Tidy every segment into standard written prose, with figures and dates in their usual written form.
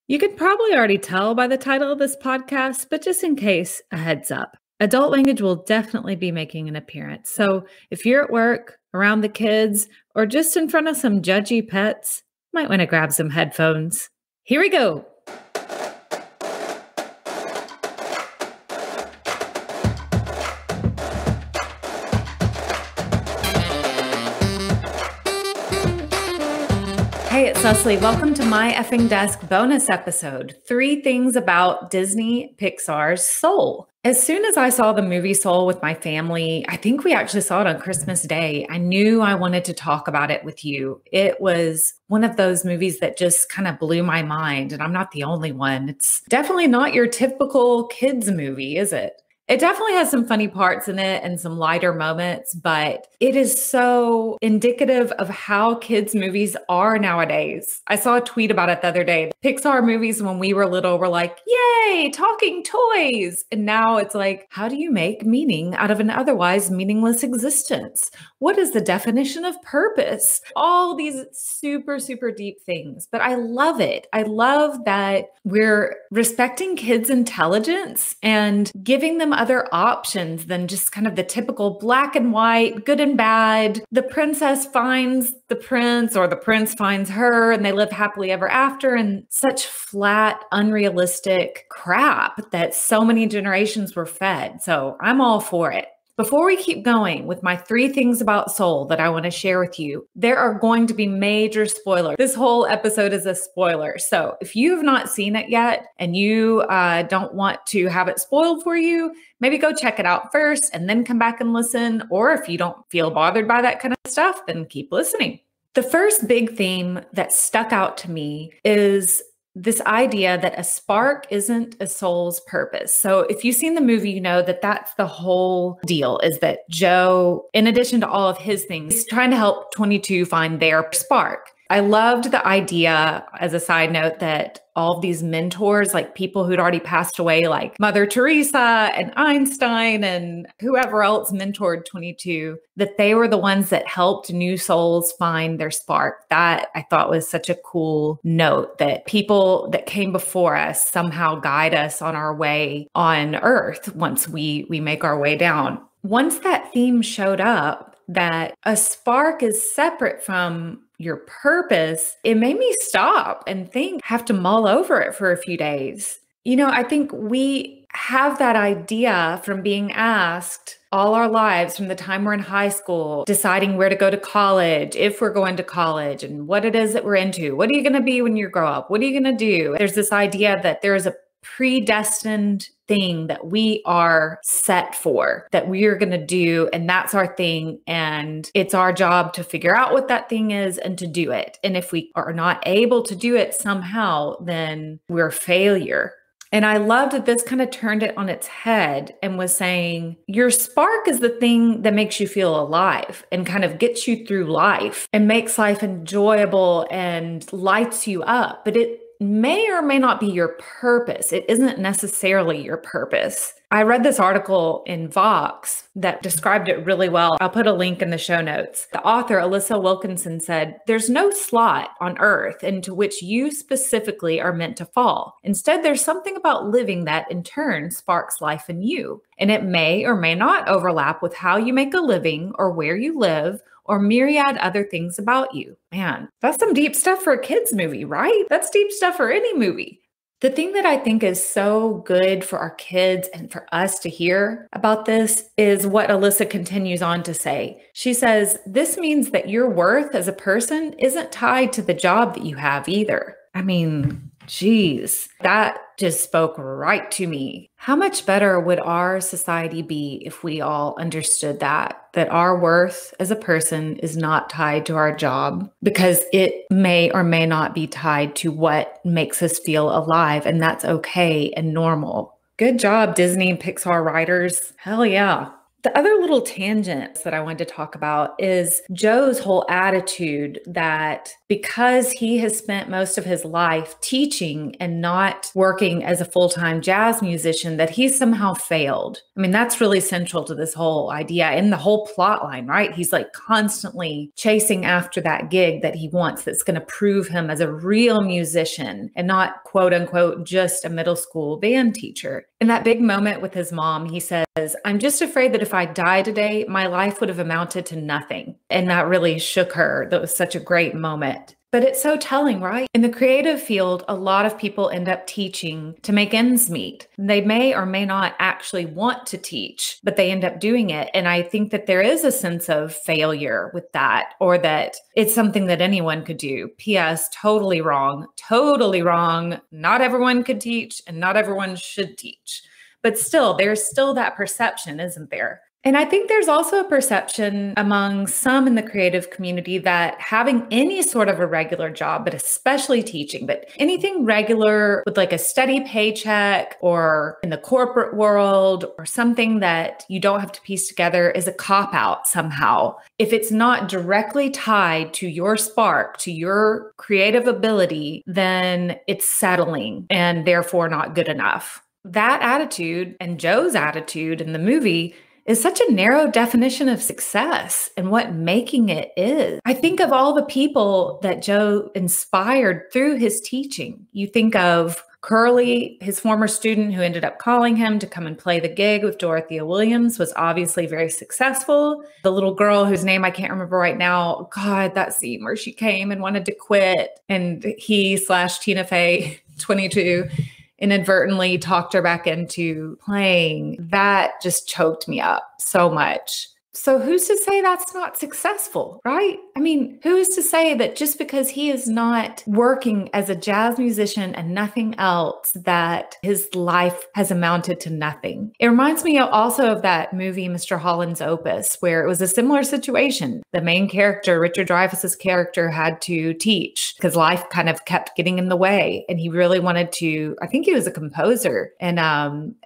You could probably already tell by the title of this podcast, but just in case, a heads up. Adult language will definitely be making an appearance. So if you're at work, around the kids, or just in front of some judgy pets, might want to grab some headphones. Here we go. Hey, it's Leslie. Welcome to My Effing Desk bonus episode, 3 things about Disney Pixar's Soul. As soon as I saw the movie Soul with my family, I think we actually saw it on Christmas Day, I knew I wanted to talk about it with you. It was one of those movies that just kind of blew my mind, and I'm not the only one. It's definitely not your typical kids movie, is it? It definitely has some funny parts in it and some lighter moments, but it is so indicative of how kids' movies are nowadays. I saw a tweet about it the other day. Pixar movies when we were little were like, yay, talking toys. And now it's like, how do you make meaning out of an otherwise meaningless existence? What is the definition of purpose? All these super, super deep things. But I love it. I love that we're respecting kids' intelligence and giving them other options than just kind of the typical black and white, good and bad. The princess finds the prince or the prince finds her and they live happily ever after, and such flat, unrealistic crap that so many generations were fed. So I'm all for it. Before we keep going with my 3 things about Soul that I want to share with you, there are going to be major spoilers. This whole episode is a spoiler. So if you have not seen it yet and you don't want to have it spoiled for you, maybe go check it out first and then come back and listen. Or if you don't feel bothered by that kind of stuff, then keep listening. The first big theme that stuck out to me is this idea that a spark isn't a soul's purpose. So if you've seen the movie, you know that that's the whole deal, is that Joe, in addition to all of his things, is trying to help 22 find their spark. I loved the idea, as a side note, that all of these mentors, like people who'd already passed away, like Mother Teresa and Einstein and whoever else mentored 22, that they were the ones that helped new souls find their spark. That I thought was such a cool note, that people that came before us somehow guide us on our way on Earth once we make our way down. Once that theme showed up, that a spark is separate from your purpose, it made me stop and think, have to mull over it for a few days. You know, I think we have that idea from being asked all our lives, from the time we're in high school, deciding where to go to college, if we're going to college, and what it is that we're into. What are you going to be when you grow up? What are you going to do? There's this idea that there is a predestined thing that we are set for, that we are going to do, and that's our thing, and it's our job to figure out what that thing is and to do it. And if we are not able to do it somehow, then we're a failure. And I loved that this kind of turned it on its head and was saying, your spark is the thing that makes you feel alive and kind of gets you through life and makes life enjoyable and lights you up. But it may or may not be your purpose. It isn't necessarily your purpose. I read this article in Vox that described it really well. I'll put a link in the show notes. The author, Alissa Wilkinson, said, there's no slot on Earth into which you specifically are meant to fall. Instead, there's something about living that in turn sparks life in you. And it may or may not overlap with how you make a living or where you live or myriad other things about you. Man, that's some deep stuff for a kid's movie, right? That's deep stuff for any movie. The thing that I think is so good for our kids and for us to hear about this is what Alissa continues on to say. She says, this means that your worth as a person isn't tied to the job that you have either. I mean, geez, that just spoke right to me. How much better would our society be if we all understood that our worth as a person is not tied to our job, because it may or may not be tied to what makes us feel alive, and that's okay and normal. Good job, Disney and Pixar writers. Hell yeah. The other little tangent that I wanted to talk about is Joe's whole attitude that because he has spent most of his life teaching and not working as a full-time jazz musician, that he somehow failed. I mean, that's really central to this whole idea and the whole plot line, right? He's like constantly chasing after that gig that he wants that's going to prove him as a real musician and not, quote unquote, just a middle school band teacher. In that big moment with his mom, he says, "I'm just afraid that if I die today, my life would have amounted to nothing." And that really shook her. That was such a great moment. But it's so telling, right? In the creative field, a lot of people end up teaching to make ends meet. They may or may not actually want to teach, but they end up doing it. And I think that there is a sense of failure with that, or that it's something that anyone could do. P.S. Totally wrong. Totally wrong. Not everyone could teach and not everyone should teach. But still, there's still that perception, isn't there? And I think there's also a perception among some in the creative community that having any sort of a regular job, but especially teaching, but anything regular with like a steady paycheck or in the corporate world or something that you don't have to piece together is a cop-out somehow. If it's not directly tied to your spark, to your creative ability, then it's settling and therefore not good enough. That attitude and Joe's attitude in the movie is such a narrow definition of success and what making it is. I think of all the people that Joe inspired through his teaching. You think of Curly, his former student who ended up calling him to come and play the gig with Dorothea Williams, was obviously very successful. The little girl whose name I can't remember right now, God, that scene where she came and wanted to quit and he/Tina Fey, 22, inadvertently talked her back into playing. That just choked me up so much. So who's to say that's not successful, right? I mean, who's to say that just because he is not working as a jazz musician and nothing else, that his life has amounted to nothing? It reminds me also of that movie, Mr. Holland's Opus, where it was a similar situation. The main character, Richard Dreyfuss's character, had to teach because life kind of kept getting in the way. And he really wanted to, I think he was a composer. And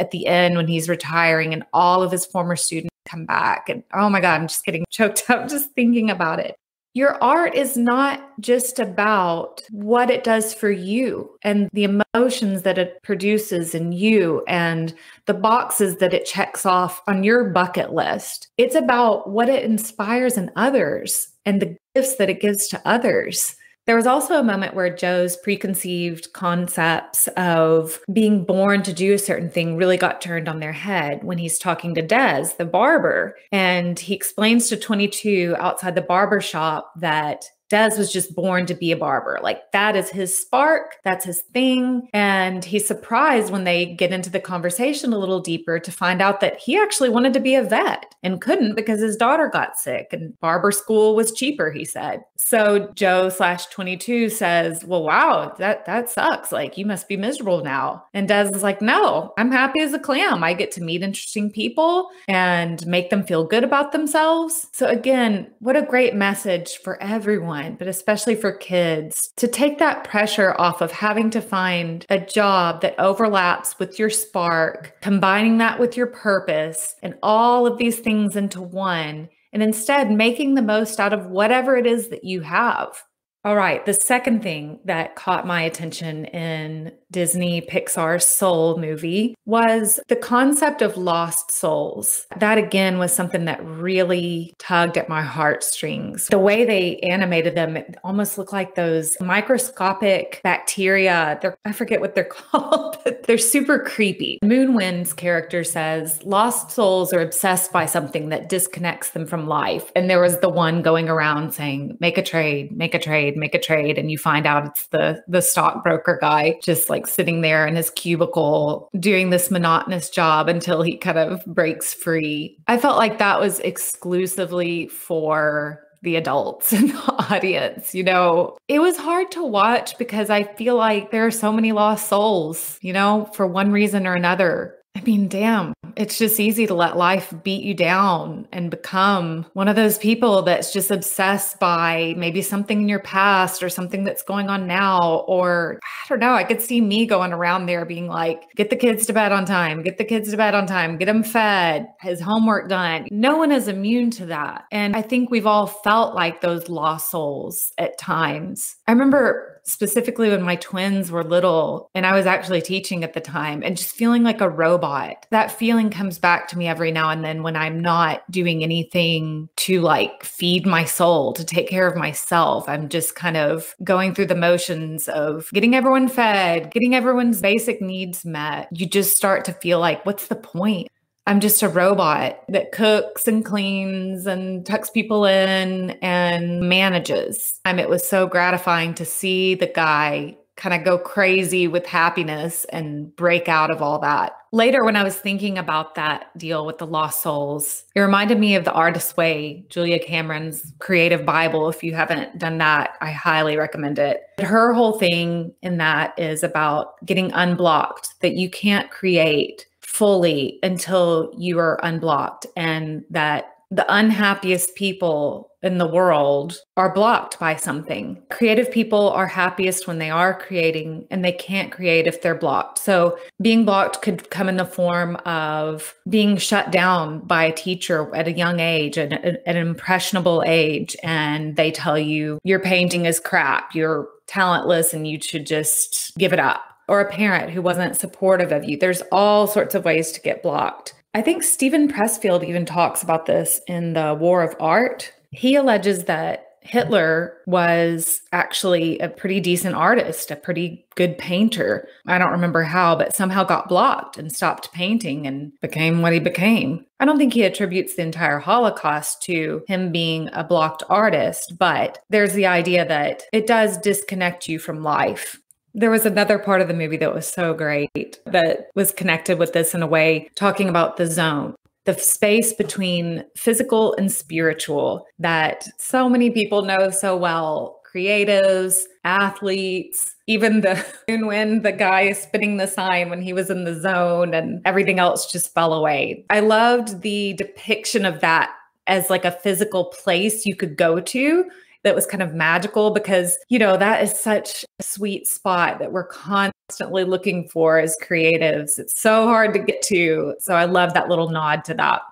at the end, when he's retiring and all of his former students come back, and oh my God, I'm just getting choked up just thinking about it. Your art is not just about what it does for you and the emotions that it produces in you and the boxes that it checks off on your bucket list. It's about what it inspires in others and the gifts that it gives to others. There was also a moment where Joe's preconceived concepts of being born to do a certain thing really got turned on their head when he's talking to Des, the barber. And he explains to 22 outside the barber shop that Des was just born to be a barber. Like, that is his spark. That's his thing. And he's surprised when they get into the conversation a little deeper to find out that he actually wanted to be a vet and couldn't because his daughter got sick and barber school was cheaper, he said. So Joe/22 says, well, wow, that sucks. Like, you must be miserable now. And Des is like, no, I'm happy as a clam. I get to meet interesting people and make them feel good about themselves. So again, what a great message for everyone, but especially for kids, to take that pressure off of having to find a job that overlaps with your spark, combining that with your purpose and all of these things into one, and instead making the most out of whatever it is that you have. All right, the second thing that caught my attention in Disney Pixar's Soul movie was the concept of lost souls. That again was something that really tugged at my heartstrings. The way they animated them, it almost looked like those microscopic bacteria. I forget what they're called, but they're super creepy. Moonwind's character says lost souls are obsessed by something that disconnects them from life. And there was the one going around saying, make a trade, make a trade, make a trade. And you find out it's the stockbroker guy just like sitting there in his cubicle doing this monotonous job until he kind of breaks free. I felt like that was exclusively for the adults in the audience. You know, it was hard to watch because I feel like there are so many lost souls, you know, for one reason or another. I mean, damn, it's just easy to let life beat you down and become one of those people that's just obsessed by maybe something in your past or something that's going on now. Or I don't know, I could see me going around there being like, get the kids to bed on time, get the kids to bed on time, get them fed, his homework done. No one is immune to that. And I think we've all felt like those lost souls at times. I remember specifically when my twins were little and I was actually teaching at the time and just feeling like a robot. That feeling comes back to me every now and then when I'm not doing anything to like feed my soul, to take care of myself. I'm just kind of going through the motions of getting everyone fed, getting everyone's basic needs met. You just start to feel like, what's the point? I'm just a robot that cooks and cleans and tucks people in and manages. It was so gratifying to see the guy kind of go crazy with happiness and break out of all that. Later, when I was thinking about that deal with the lost souls, it reminded me of The Artist's Way, Julia Cameron's creative Bible. If you haven't done that, I highly recommend it. Her whole thing in that is about getting unblocked, that you can't create fully until you are unblocked, and that the unhappiest people in the world are blocked by something. Creative people are happiest when they are creating, and they can't create if they're blocked. So being blocked could come in the form of being shut down by a teacher at a young age, at an impressionable age, and they tell you your painting is crap, you're talentless, and you should just give it up. Or a parent who wasn't supportive of you. There's all sorts of ways to get blocked. I think Steven Pressfield even talks about this in The War of Art. He alleges that Hitler was actually a pretty decent artist, a pretty good painter. I don't remember how, but somehow got blocked and stopped painting and became what he became. I don't think he attributes the entire Holocaust to him being a blocked artist, but there's the idea that it does disconnect you from life. There was another part of the movie that was so great that was connected with this in a way, talking about the zone, the space between physical and spiritual that so many people know so well, creatives, athletes, even when the guy is spinning the sign when he was in the zone and everything else just fell away. I loved the depiction of that as like a physical place you could go to that was kind of magical, because, that is such a sweet spot that we're constantly looking for as creatives. It's so hard to get to. So I love that little nod to that.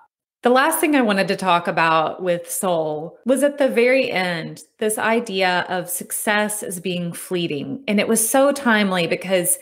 The last thing I wanted to talk about with soul was at the very end, this idea of success as being fleeting. And it was so timely because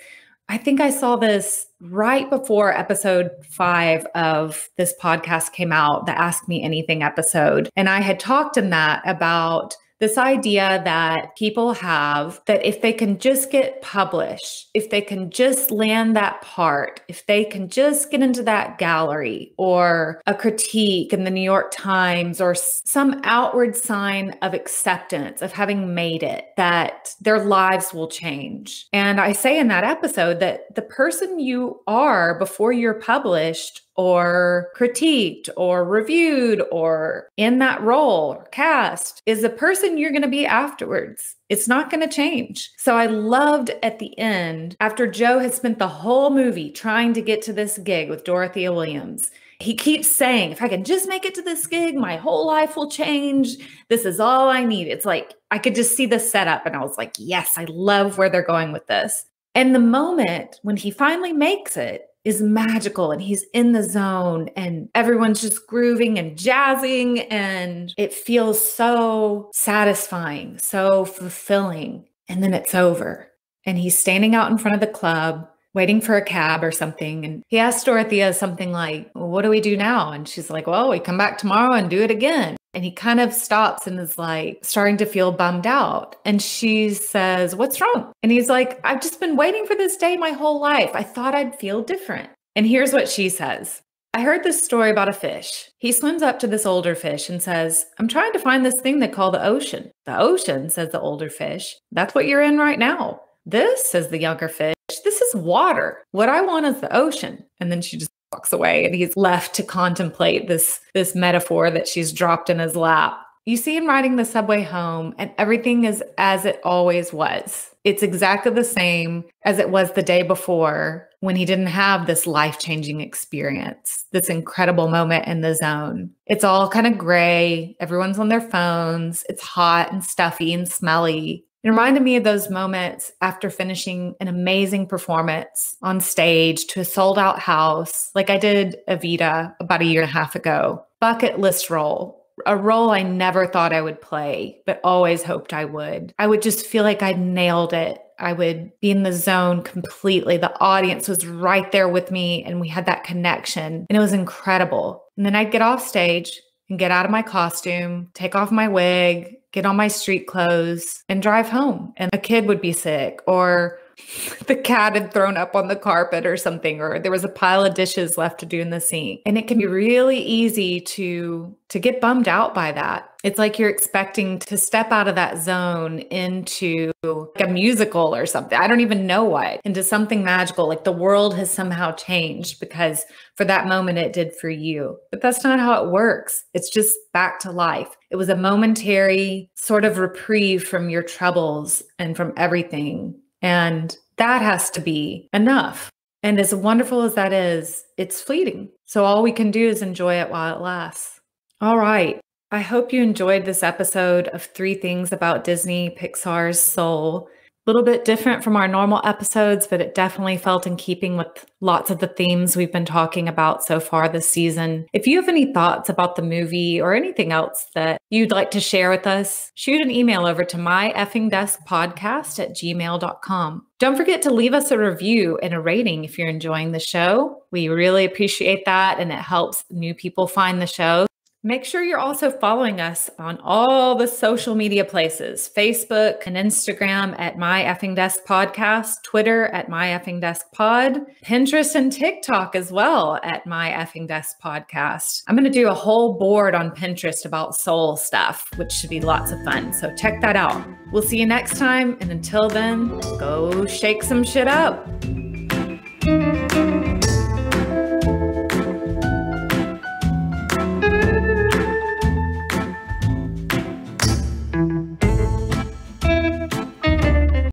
I think I saw this right before episode 5 of this podcast came out, the Ask Me Anything episode. And I had talked in that about this idea that people have that if they can just get published, if they can just land that part, if they can just get into that gallery or a critique in the New York Times or some outward sign of acceptance of having made it, that their lives will change. And I say in that episode that the person you are before you're published or critiqued or reviewed or in that role or cast is the person you're going to be afterwards. It's not going to change. So I loved at the end, after Joe had spent the whole movie trying to get to this gig with Dorothea Williams, he keeps saying, if I can just make it to this gig, my whole life will change. This is all I need. It's like, I could just see the setup and I was like, yes, I love where they're going with this. And the moment when he finally makes it is magical, and he's in the zone and everyone's just grooving and jazzing, and it feels so satisfying, so fulfilling. And then it's over and he's standing out in front of the club waiting for a cab or something. And he asked Dorothea something like, well, what do we do now? And she's like, well, we come back tomorrow and do it again. And he kind of stops and is like starting to feel bummed out. And she says, what's wrong? And he's like, I've just been waiting for this day my whole life. I thought I'd feel different. And here's what she says. I heard this story about a fish. He swims up to this older fish and says, I'm trying to find this thing they call the ocean. The ocean, says the older fish. That's what you're in right now. This, says the younger fish, this is water. What I want is the ocean. And then she just walks away and he's left to contemplate this metaphor that she's dropped in his lap. You see him riding the subway home and everything is as it always was. It's exactly the same as it was the day before. when he didn't have this life-changing experience, this incredible moment in the zone. It's all kind of gray. Everyone's on their phones. It's hot and stuffy and smelly. It reminded me of those moments after finishing an amazing performance on stage to a sold-out house, like I did Evita about a year and a half ago. Bucket list role. A role I never thought I would play, but always hoped I would. I would just feel like I'd nailed it. I would be in the zone completely. The audience was right there with me, and we had that connection, and it was incredible. And then I'd get off stage and get out of my costume, take off my wig, get on my street clothes, and drive home. And a kid would be sick, or the cat had thrown up on the carpet or something, or there was a pile of dishes left to do in the sink. And it can be really easy to get bummed out by that. It's like you're expecting to step out of that zone into like a musical or something. I don't even know what, into something magical, like the world has somehow changed because for that moment it did for you. But that's not how it works. It's just back to life. It was a momentary sort of reprieve from your troubles and from everything. And that has to be enough. And as wonderful as that is, it's fleeting. So all we can do is enjoy it while it lasts. All right. I hope you enjoyed this episode of 3 Things About Disney Pixar's Soul. A little bit different from our normal episodes, but it definitely felt in keeping with lots of the themes we've been talking about so far this season. If you have any thoughts about the movie or anything else that you'd like to share with us, shoot an email over to myeffingdeskpodcast@gmail.com. Don't forget to leave us a review and a rating if you're enjoying the show. We really appreciate that, and it helps new people find the show. Make sure you're also following us on all the social media places, Facebook and Instagram at My Effing Desk Podcast, Twitter at My Effing Desk Pod, Pinterest and TikTok as well at My Effing Desk Podcast. I'm going to do a whole board on Pinterest about soul stuff, which should be lots of fun. So check that out. We'll see you next time. And until then, go shake some shit up.